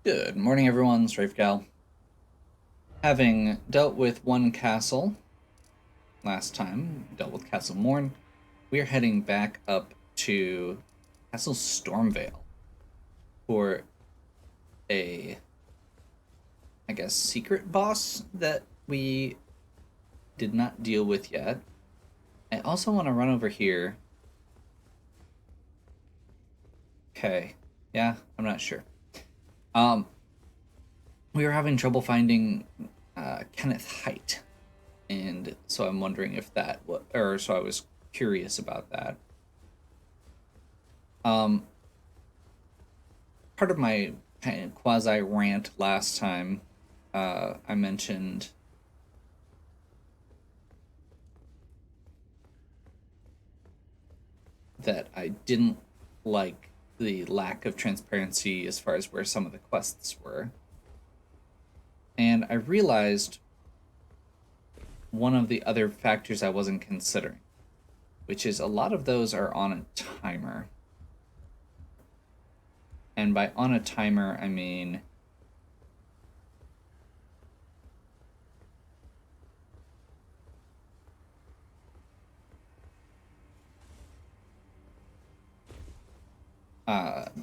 Good morning, everyone. Strafegal. Having dealt with one castle last time, dealt with Castle Morn, we are heading back up to Castle Stormvale for a, I guess, secret boss that we did not deal with yet. I also want to run over here. Okay, yeah, I'm not sure. Um, we were having trouble finding Kenneth Height, and so I'm wondering if that, or so I was curious about that. Um, Part of my kind of quasi rant last time, I mentioned that I didn't like the lack of transparency as far as where some of the quests were. And I realized one of the other factors I wasn't considering, which is a lot of those are on a timer. And by on a timer, I mean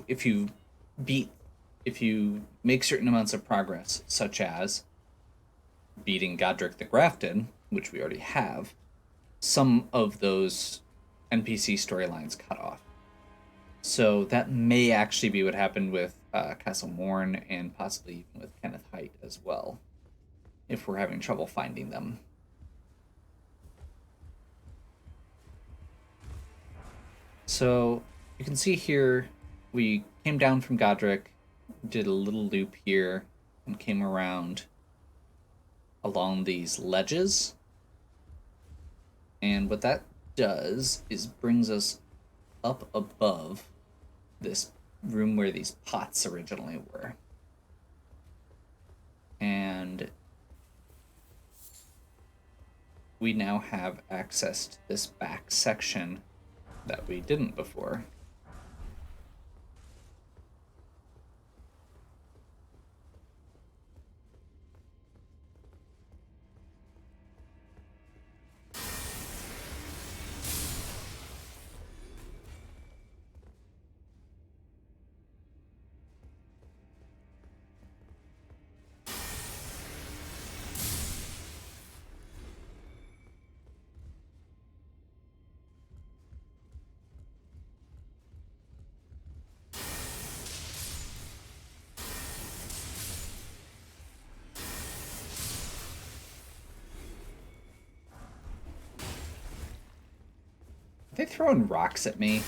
if you beat, if you make certain amounts of progress, such as beating Godric the Grafted, which we already have, some of those NPC storylines cut off. So that may actually be what happened with Castle Morn and possibly even with Kenneth Height as well, if we're having trouble finding them. So you can see here, we came down from Godric, did a little loop here, and came around along these ledges. And what that does is brings us up above this room where these pots originally were. And we now have access to this back section that we didn't before. Are they throwing rocks at me?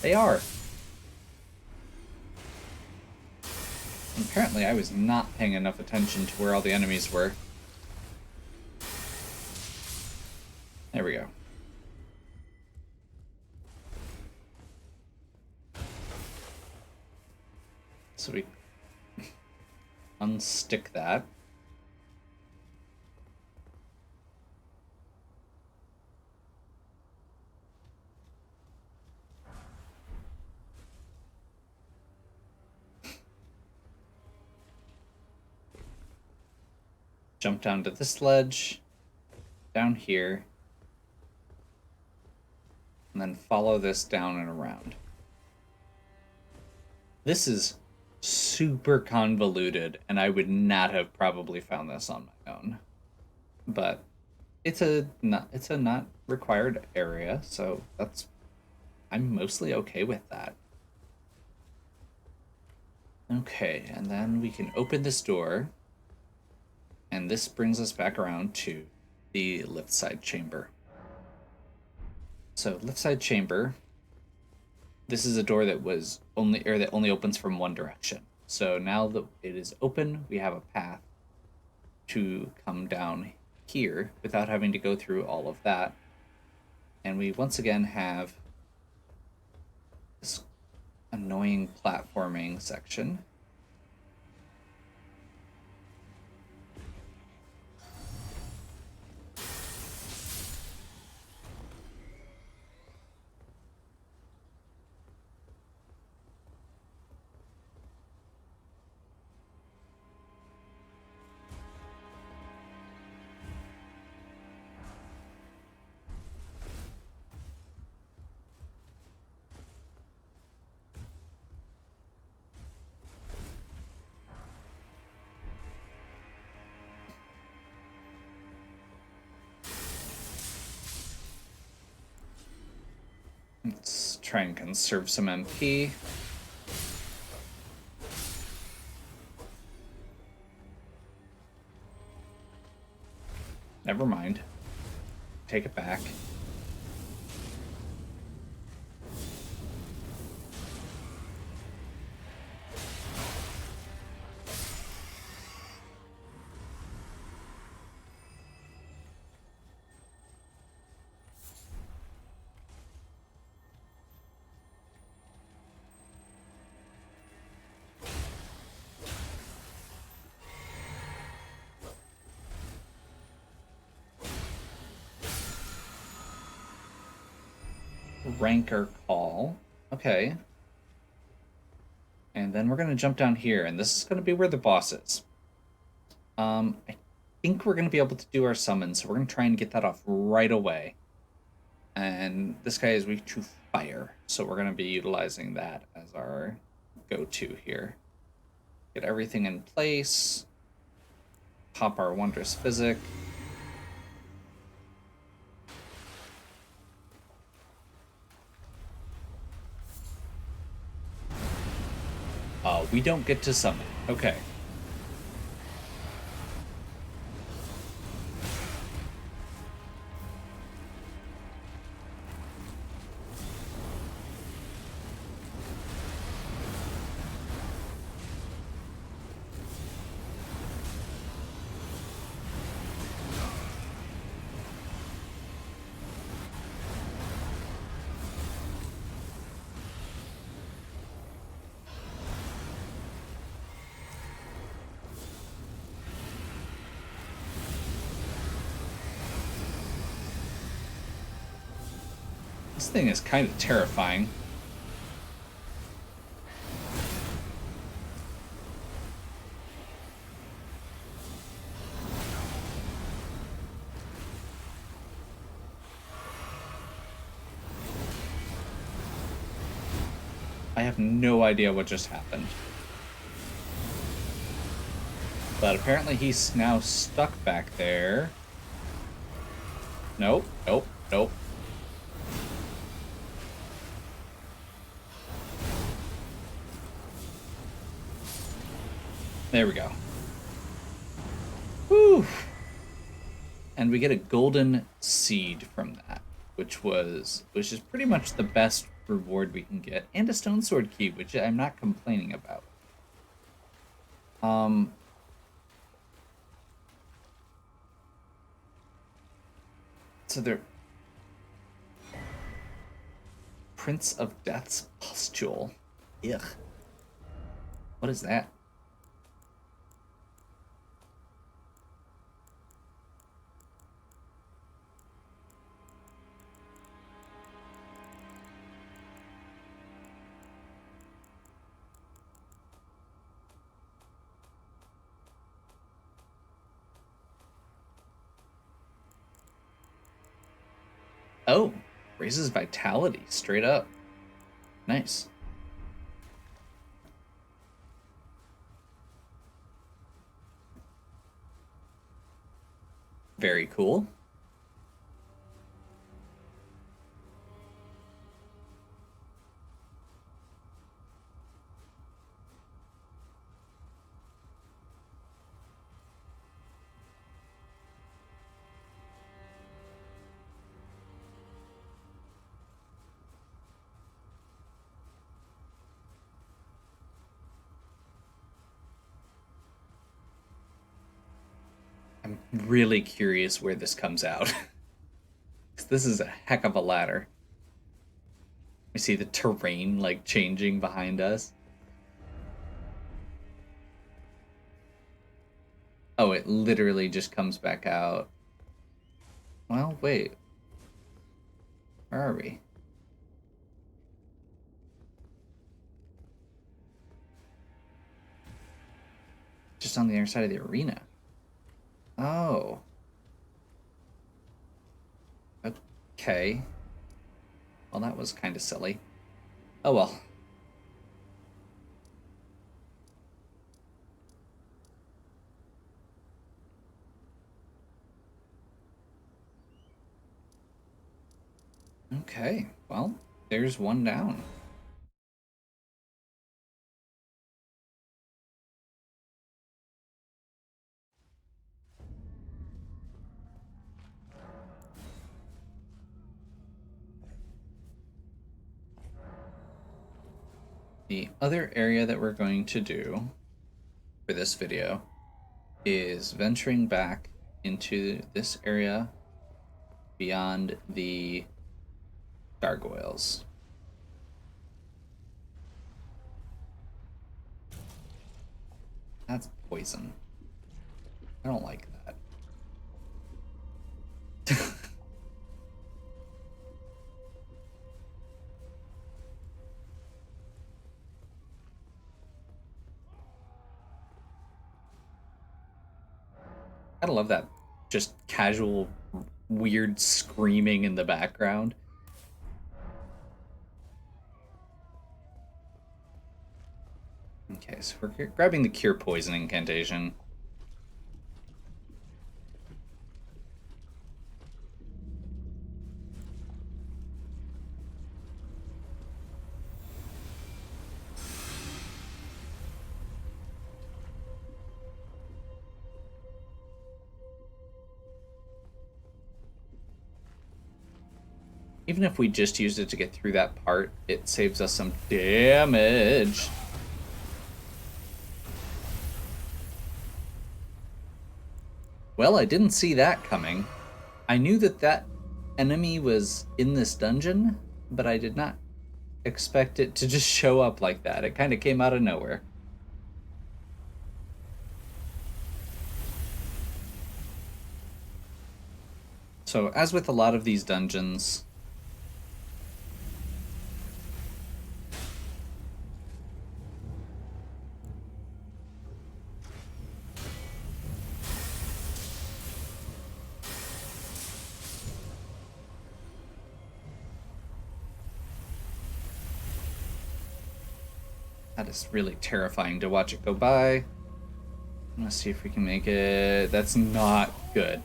They are. Apparently, I was not paying enough attention to where all the enemies were. There we go. So we unstick that. Jump down to this ledge, down here, and then follow this down and around. This is super convoluted, and I would not have probably found this on my own. But it's a not required area, so I'm mostly okay with that. Okay, and then we can open this door, and this brings us back around to the lift side chamber. So lift side chamber, this is a door that was only or that only opens from one direction. So now that it is open, we have a path to come down here without having to go through all of that. And we once again have this annoying platforming section. Let's try and conserve some MP. Never mind. Take it back. Ranker call. Okay. And then we're going to jump down here, and this is going to be where the boss is. I think we're going to be able to do our summon, so we're going to try and get that off right away. And this guy is weak to fire, so we're going to be utilizing that as our go-to here. Get everything in place. Pop our Wondrous Physic. We don't get to summon. Okay. This thing is kind of terrifying. I have no idea what just happened. But apparently he's now stuck back there. Nope, nope, nope. There we go. Whew. And we get a golden seed from that, which is pretty much the best reward we can get, and a stone sword key, which I'm not complaining about. So they're Prince of Death's Pustule. Ugh. What is that? Oh, raises vitality straight up. Nice. Very cool. I'm really curious where this comes out. This is a heck of a ladder. We see the terrain like changing behind us. Oh, it literally just comes back out. Well, wait. Where are we? Just on the other side of the arena. Oh. Okay. Well, that was kind of silly. Oh well. Okay, well, There's one down. The other area that we're going to do for this video is venturing back into this area beyond the gargoyles. That's poison. I don't like that. I love that just casual weird screaming in the background. Okay, so we're grabbing the Cure Poison incantation. Even if we just used it to get through that part, it saves us some damage. Well, I didn't see that coming. I knew that that enemy was in this dungeon, but I did not expect it to just show up like that. It kind of came out of nowhere. So, as with a lot of these dungeons, that is really terrifying to watch it go by. Let's see if we can make it. That's not good.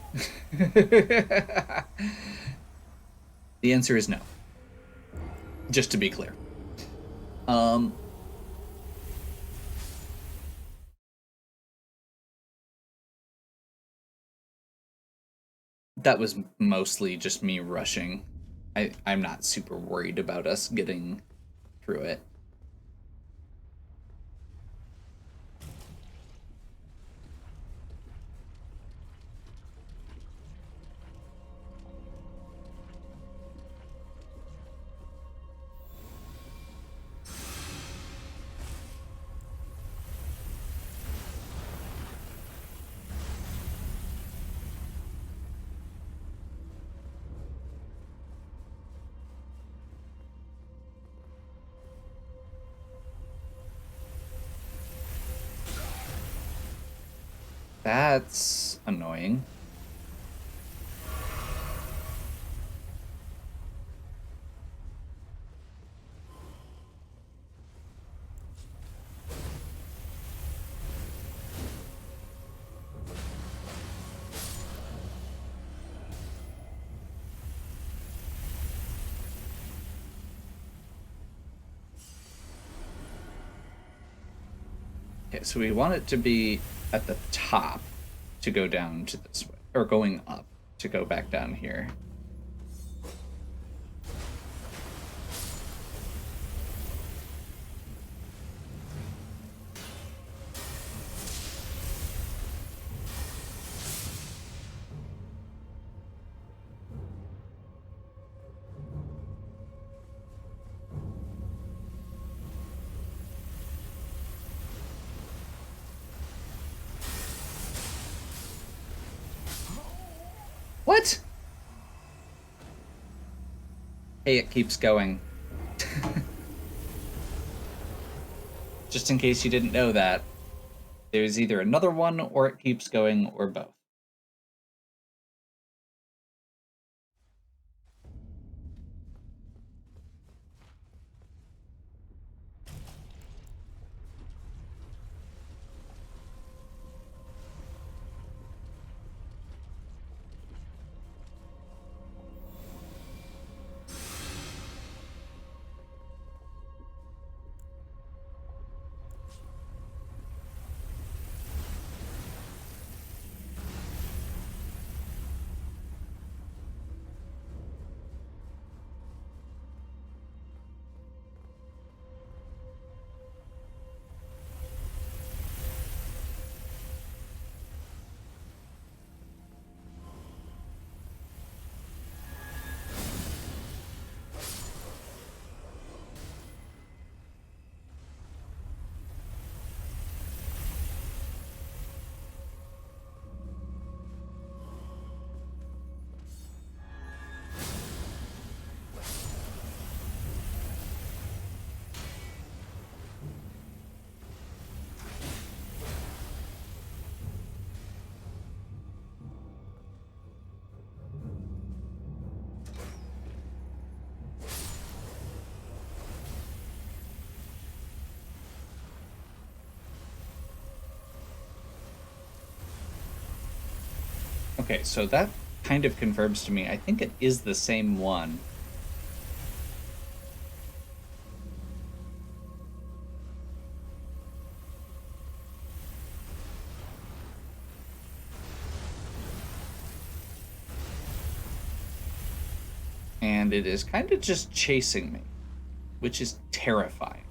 The answer is no. Just to be clear. That was mostly just me rushing. I'm not super worried about us getting through it. That's annoying. Okay, so we want it to be at the top to go down to this way, or going up to go back down here. What? Hey, it keeps going. Just in case you didn't know that, there's either another one or it keeps going or both. Okay, so that kind of confirms to me. I think it is the same one. And it is kind of just chasing me, which is terrifying.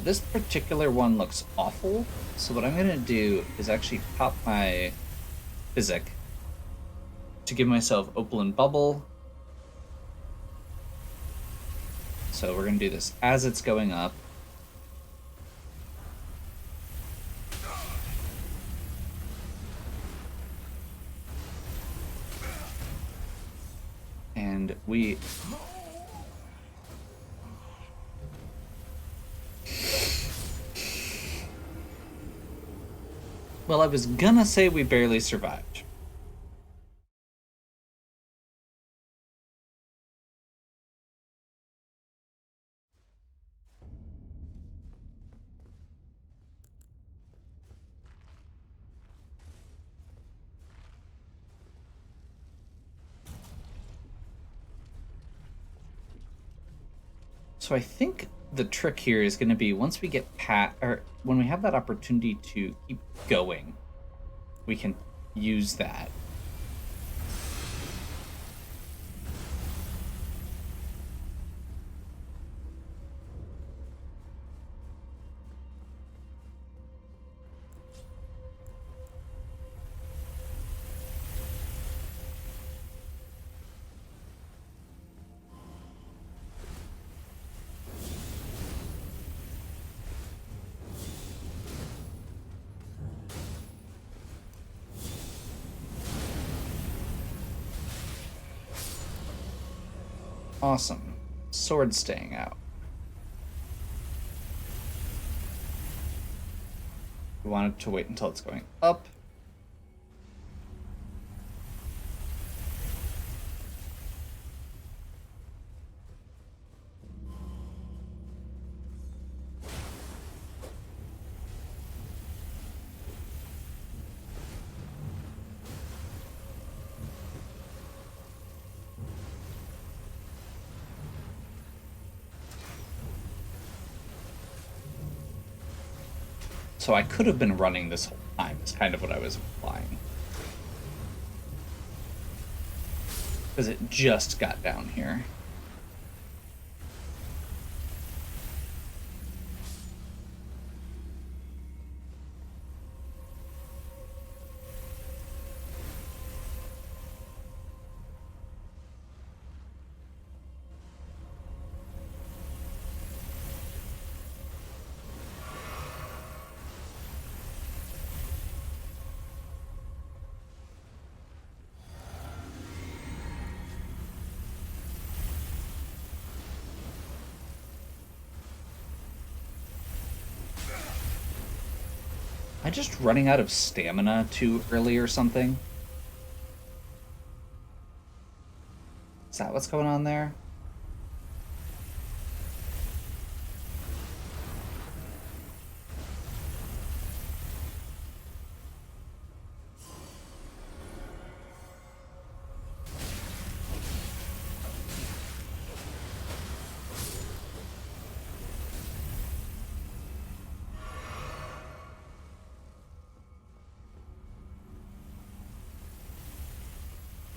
This particular one looks awful, so what I'm going to do is actually pop my Physic to give myself Opal and Bubble. So we're going to do this as it's going up. And we... Well, I was gonna say we barely survived. So I think the trick here is going to be once we get or when we have that opportunity to keep going, we can use that. Awesome. Sword staying out. We wanted to wait until it's going up. So I could have been running this whole time, is kind of what I was implying. Because it just got down here. Am I just running out of stamina too early or something? Is that what's going on there?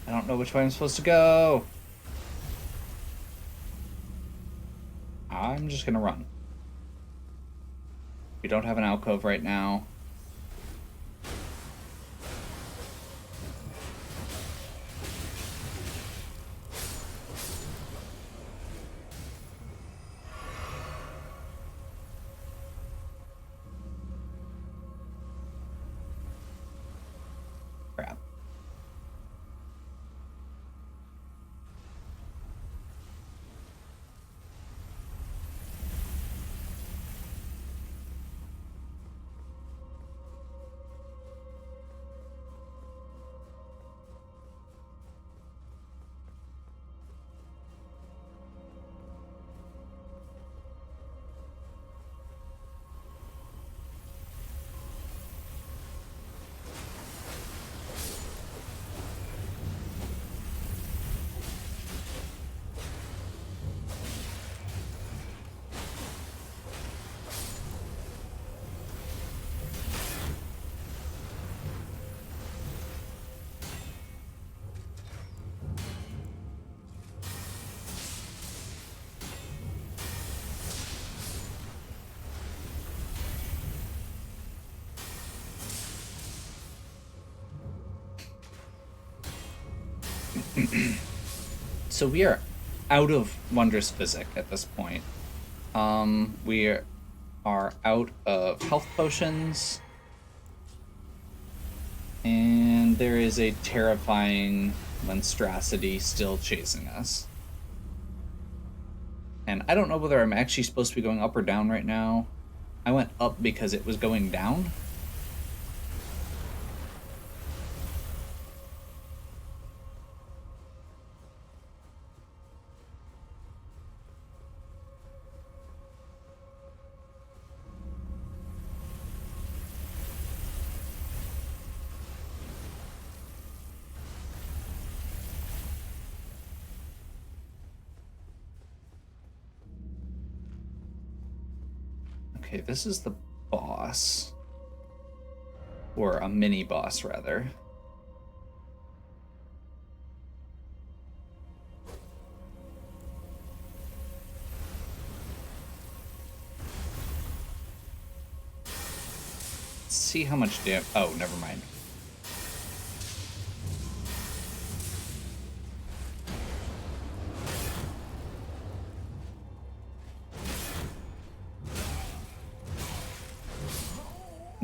I don't know which way I'm supposed to go. I'm just gonna run. We don't have an alcove right now. Crap. So we are out of Wondrous Physic at this point. We are out of health potions. And there is a terrifying monstrosity still chasing us. And I don't know whether I'm actually supposed to be going up or down right now. I went up because it was going down. Okay, this is the boss. Or a mini boss, rather. Let's see how much damage. Oh, never mind.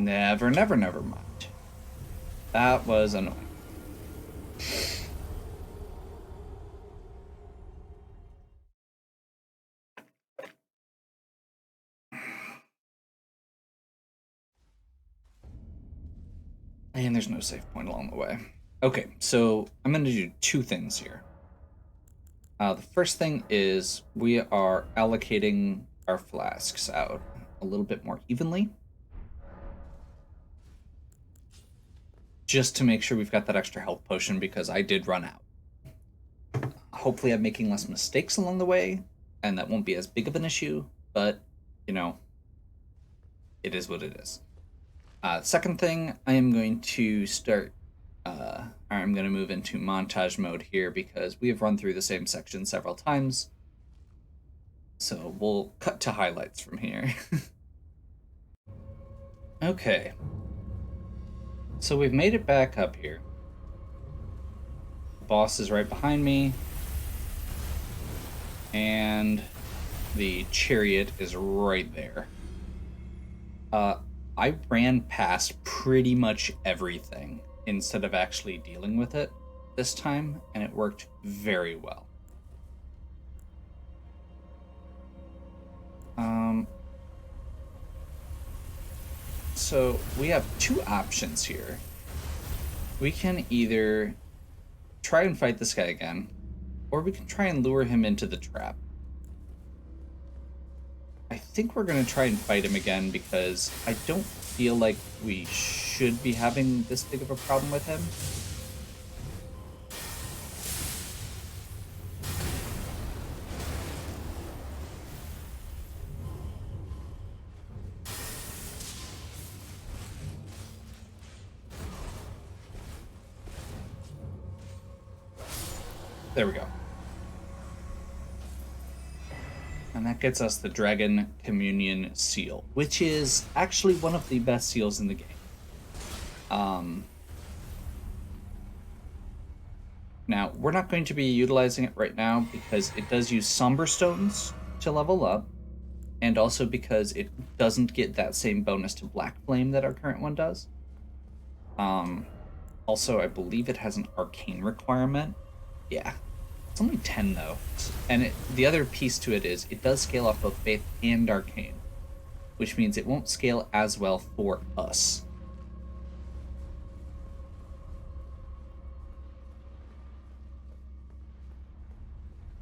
Never mind. That was annoying. And there's no save point along the way. Okay, so I'm going to do two things here. The first thing is we are allocating our flasks out a little bit more evenly. Just to make sure we've got that extra health potion because I did run out. Hopefully I'm making less mistakes along the way, and that won't be as big of an issue, but, you know, it is what it is. Second thing, I am going to start, I'm going to move into montage mode here because we have run through the same section several times. So we'll cut to highlights from here. Okay. So we've made it back up here. The boss is right behind me. And the chariot is right there. I ran past pretty much everything instead of actually dealing with it this time, and it worked very well. So we have two options here. We can either try and fight this guy again, or we can try and lure him into the trap. I think we're going to try and fight him again because I don't feel like we should be having this big of a problem with him. There we go. And that gets us the Dragon Communion Seal, which is actually one of the best seals in the game. Now, we're not going to be utilizing it right now because it does use Somber Stones to level up, and also because it doesn't get that same bonus to Black Flame that our current one does. Also, I believe it has an Arcane requirement. Yeah. It's only 10 though, and the other piece to it is it does scale off both Faith and Arcane, which means it won't scale as well for us.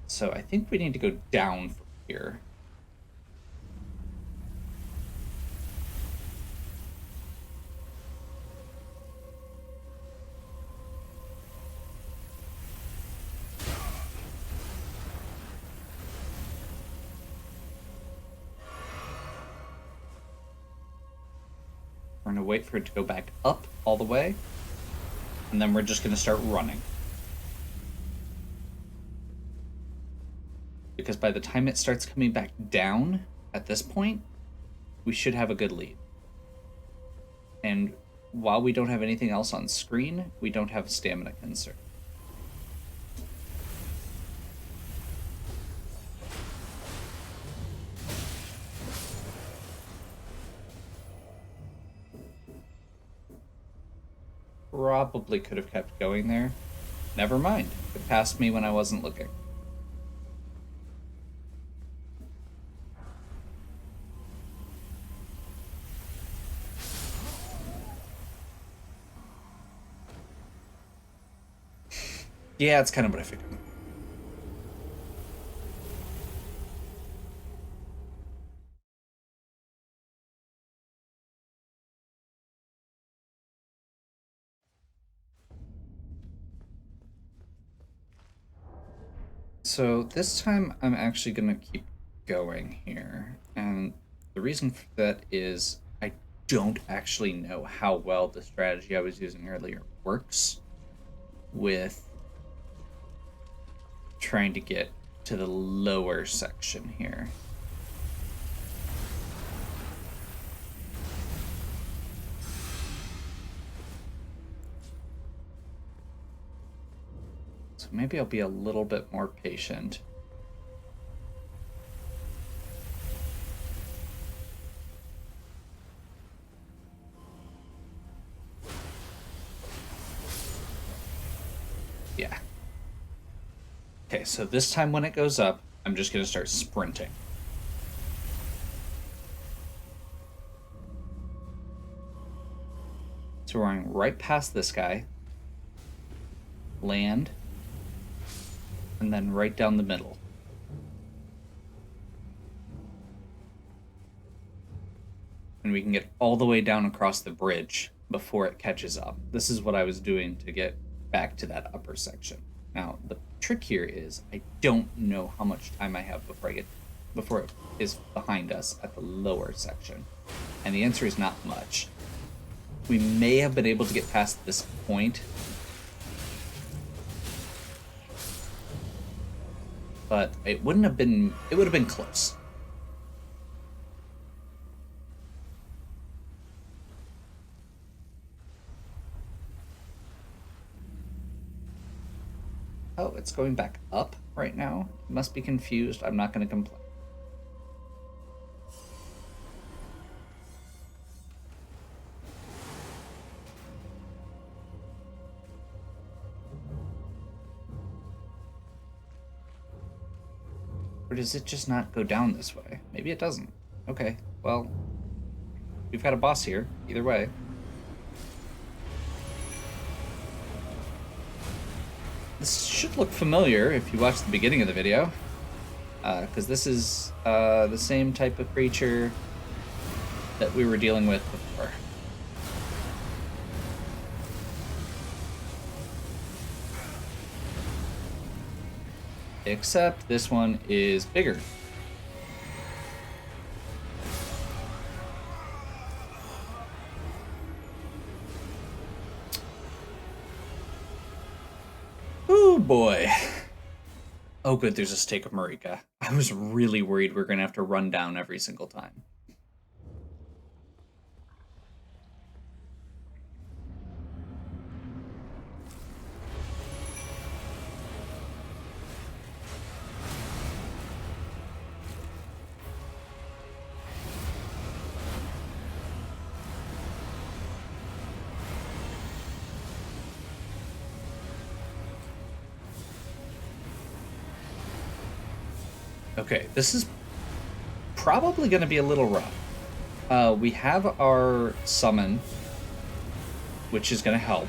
So I think we need to go down from here. We're going to wait for it to go back up all the way, and then we're just going to start running. Because by the time it starts coming back down at this point, we should have a good lead. And while we don't have anything else on screen, we don't have a stamina concern. probably could have kept going there. Never mind. It passed me when I wasn't looking. Yeah, it's kind of what I figured. So this time I'm actually going to keep going here. And the reason for that is I don't actually know how well the strategy I was using earlier works with trying to get to the lower section here. So maybe I'll be a little bit more patient. Yeah. Okay, so this time when it goes up, I'm just going to start sprinting. So we're going right past this guy, land, and then right down the middle. And we can get all the way down across the bridge before it catches up. This is what I was doing to get back to that upper section. Now, the trick here is I don't know how much time I have before it is behind us at the lower section. And the answer is not much. We may have been able to get past this point, but it would have been close. Oh, it's going back up right now. It must be confused. I'm not going to complain. Or does it just not go down this way? Maybe it doesn't. Okay, well, we've got a boss here, either way. This should look familiar if you watch the beginning of the video, because this is the same type of creature that we were dealing with before. Except this one is bigger. Oh boy. Oh good, there's a stake of Marika. I was really worried we are gonna have to run down every single time. Okay, this is probably going to be a little rough. We have our summon, which is going to help.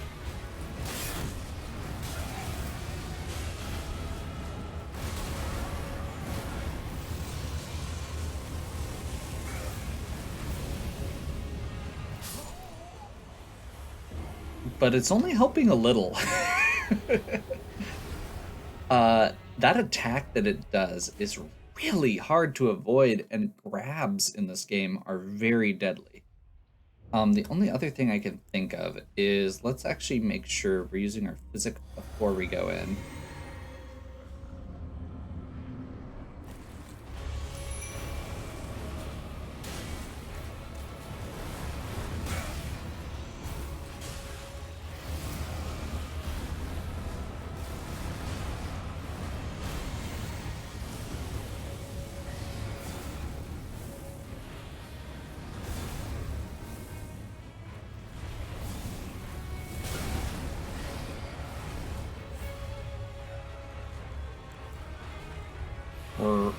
But it's only helping a little. That attack that it does is really hard to avoid, and grabs in this game are very deadly. The only other thing I can think of is let's actually make sure we're using our physic before we go in.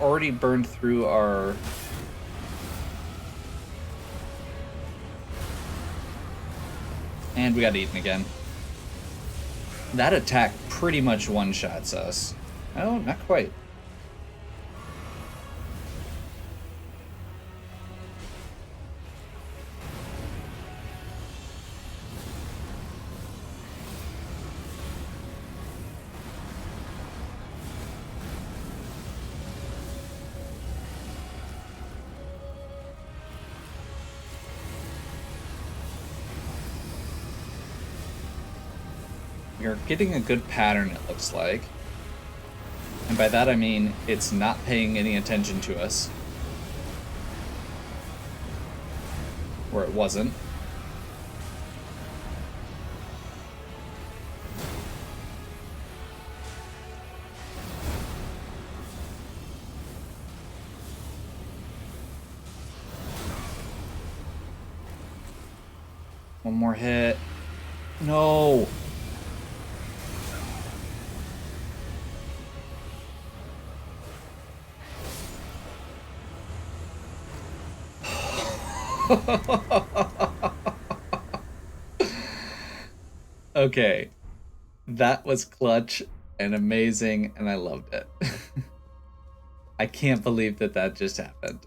already burned through our... And we got eaten again. That attack pretty much one-shots us. Oh, not quite. You're getting a good pattern, it looks like. And by that I mean it's not paying any attention to us. Or it wasn't. One more hit. No! Okay. That was clutch and amazing, and I loved it. I can't believe that that just happened.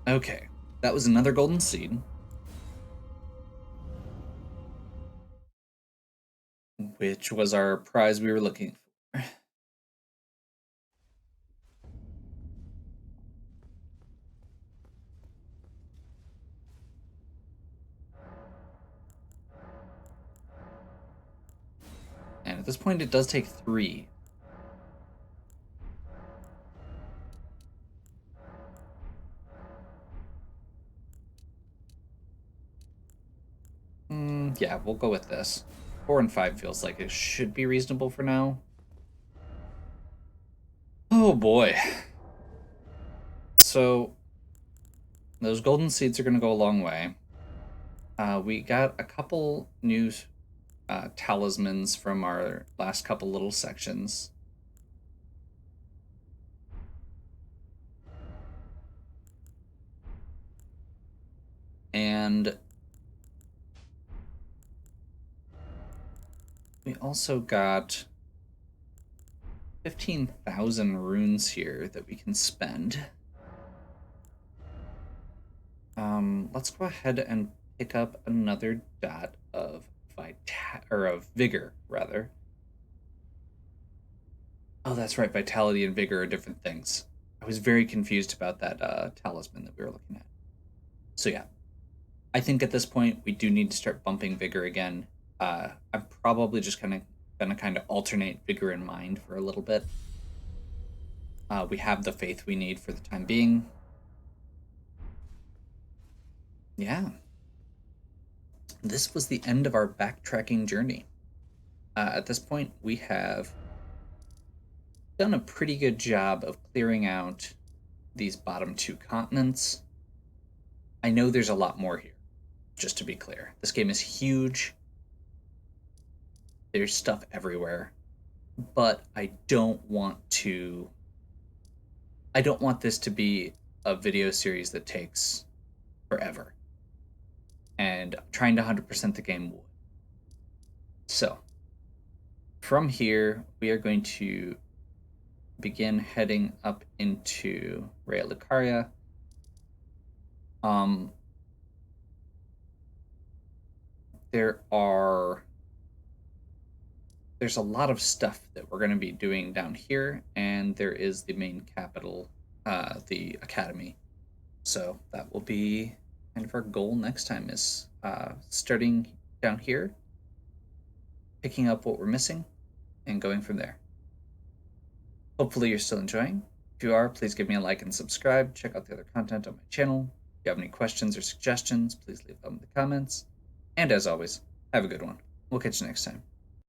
Okay. That was another golden seed. Which was our prize we were looking for. And at this point, it does take 3. Yeah, we'll go with this. 4 and 5 feels like it should be reasonable for now. Oh boy. So, those golden seeds are going to go a long way. We got a couple new talismans from our last couple little sections. And we also got 15,000 runes here that we can spend. Let's go ahead and pick up another dot of vigor, rather. Oh, that's right. Vitality and vigor are different things. I was very confused about that talisman that we were looking at. So yeah, I think at this point we do need to start bumping vigor again. I'm probably just gonna kind of alternate vigor and mind for a little bit. We have the faith we need for the time being. Yeah. This was the end of our backtracking journey. At this point, we have done a pretty good job of clearing out these bottom 2 continents. I know there's a lot more here, just to be clear. This game is huge. There's stuff everywhere. But I don't want this to be a video series that takes forever. And trying to 100% the game would. So, from here, we are going to begin heading up into Rea Lucaria. There's a lot of stuff that we're going to be doing down here, and there is the main capital, the academy. So that will be kind of our goal next time, is starting down here, picking up what we're missing, and going from there. Hopefully you're still enjoying. If you are, please give me a like and subscribe. Check out the other content on my channel. If you have any questions or suggestions, please leave them in the comments. And as always, have a good one. We'll catch you next time.